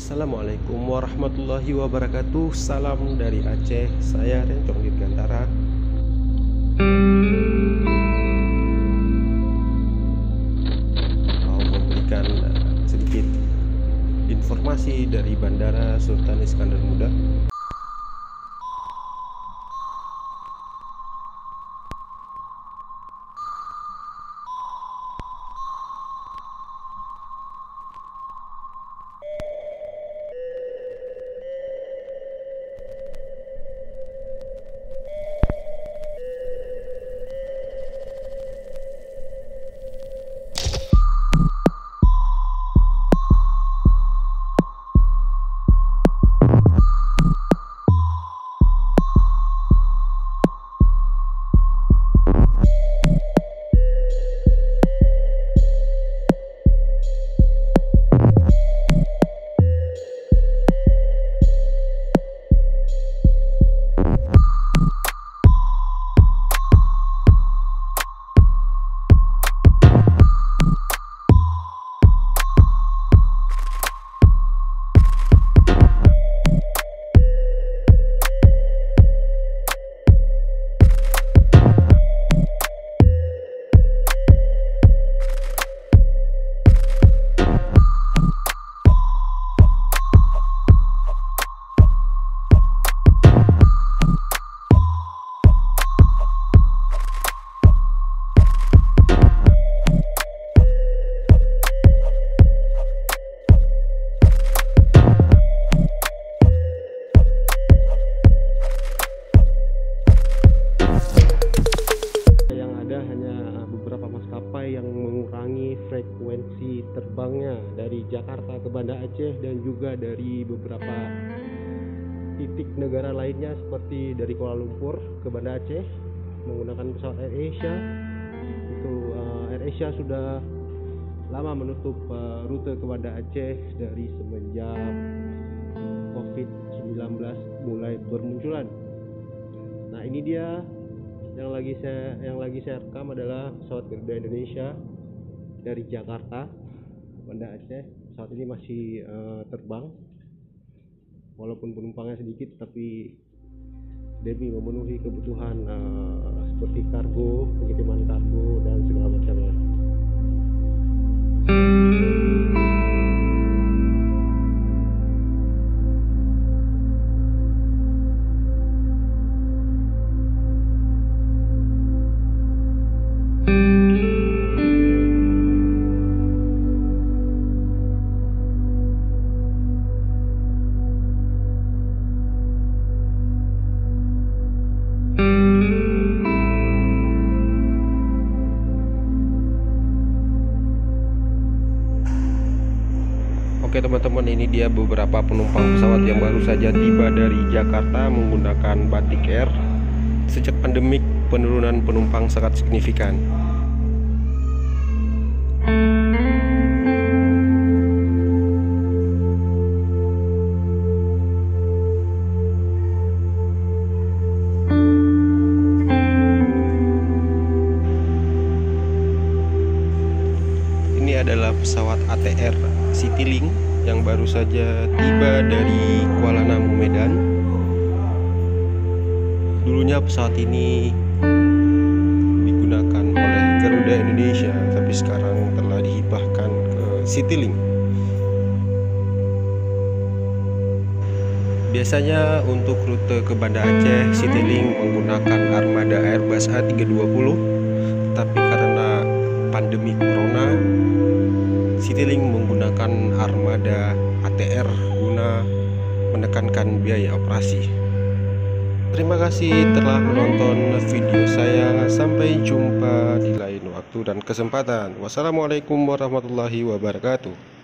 Assalamualaikum warahmatullahi wabarakatuh. Salam dari Aceh. Saya Rencong Dirgantara. Mau memberikan sedikit informasi dari Bandara Sultan Iskandar Muda. Yang mengurangi frekuensi terbangnya dari Jakarta ke Banda Aceh dan juga dari beberapa titik negara lainnya seperti dari Kuala Lumpur ke Banda Aceh menggunakan pesawat AirAsia. Itu AirAsia sudah lama menutup rute ke Banda Aceh dari semenjak COVID-19 mulai bermunculan. Nah, ini dia yang lagi saya rekam adalah pesawat Garuda Indonesia dari Jakarta Banda Aceh. Pesawat ini masih terbang walaupun penumpangnya sedikit, tapi demi memenuhi kebutuhan seperti kargo, pengiriman kargo dan segala macamnya. Oke teman-teman, ini dia beberapa penumpang pesawat yang baru saja tiba dari Jakarta menggunakan Batik Air. Sejak pandemik, penurunan penumpang sangat signifikan. Ini adalah pesawat ATR Citylink yang baru saja tiba dari Kuala Namu, Medan. Dulunya pesawat ini digunakan oleh Garuda Indonesia, tapi sekarang telah dihibahkan ke Citylink. Biasanya untuk rute ke Banda Aceh, Citylink menggunakan armada Airbus A320, tapi karena pandemi Corona, Citylink menggunakan armada ATR guna menekankan biaya operasi. Terima kasih telah menonton video saya. Sampai jumpa di lain waktu dan kesempatan. Wassalamualaikum warahmatullahi wabarakatuh.